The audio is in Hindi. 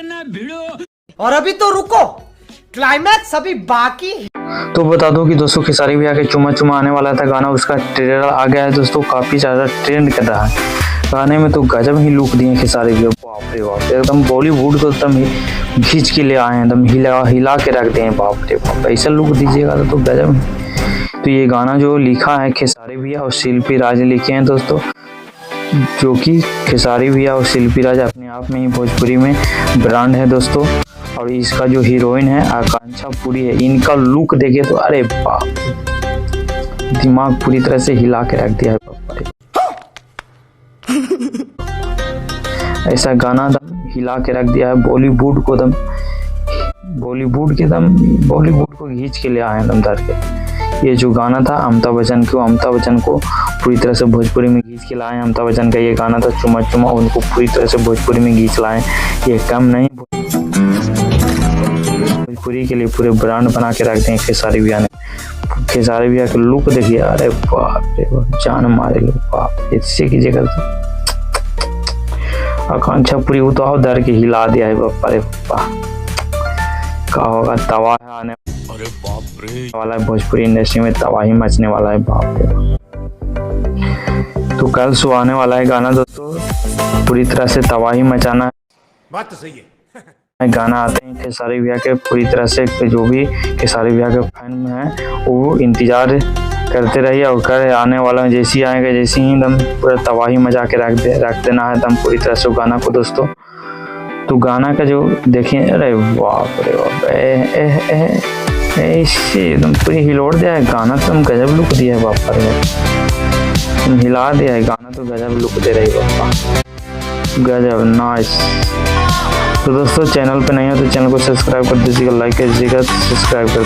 करना भिड़ो। और अभी तो रुको, क्लाइमैक्स अभी बाकी है। तो बता दो कि दोस्तों खेसारी भैया के चुमा चुमा आने वाला था गाना, उसका ट्रेलर आ गया है दोस्तों, काफी ज्यादा ट्रेंड कर रहा है। गाने में तो गजब ही लुक दिए खेसारी भैया, बाप रे बाप, एकदम बॉलीवुड को एकदम खींच के ले आए हैं, एकदम हिला के रख दिए, बाप रे बाप, ऐसा लुक दीजिएगा तो गजब है। तो ये गाना जो लिखा है खेसारी भैया और शिल्पी राज लिखे हैं दोस्तों, जो कि खेसारी भैया और शिल्पी राज अपने आप में ही भोजपुरी में ब्रांड है दोस्तों। और इसका जो हीरोइन है आकांक्षा पुरी है, इनका लुक देखे तो अरे बाप, दिमाग पूरी तरह से हिला के रख दिया है बाप रे। ऐसा गाना दम हिला के रख दिया है बॉलीवुड को, दम बॉलीवुड को खींच के ले आए दम धर के। ये जो गाना था अमिताभ बच्चन को पूरी तरह से भोजपुरी में खींच के लाए। अमिताभ बच्चन का ये गाना था चुमा चुमा, उनको पूरी तरह से भोजपुरी में खींच लाए। ये कम नहीं, भोजपुरी के लिए पूरे ब्रांड बना के रख दें खेसारी भैया ने। खेसारी भैया का लुक देखिए, अरे बाप रे बाप, जान मारे लोग बाप, इससे की जगह तो आकांक्षा पूरी उताव दर के हिला दिया है बाप, अरे बाप, क्या होगा, तबाह है आने वाला है, भोजपुरी इंडस्ट्री में तबाही मचने वाला है बाप रे। तो कल सो आने वाला है गाना दोस्तों, पूरी तरह से तबाही मचाना है। बात तो सही है। गाना आते हैं खेसारी भैया के, पूरी तरह से जो भी खेसारी भैया के फैन हैं वो इंतजार करते रहिए, और कर आने वाला है, जैसे ही आएगा जैसे ही दम पूरा तबाही मचा के रख देना है दम पूरी तरह से गाना को दोस्तों। तो गाना का जो देखें, अरे बाप रे बाप, ऐसे एकदम पूरी हिलोड़ दिया है गाना, तो हम गजब लुक दिया है बापा रे बाप, हिला दिया है गाना, तो गजब लुक दे रही बापा, गजब नाइस। तो दोस्तों चैनल पे नहीं हो तो चैनल को सब्सक्राइब कर दीजिएगा, लाइक कर दीजिएगा, सब्सक्राइब कर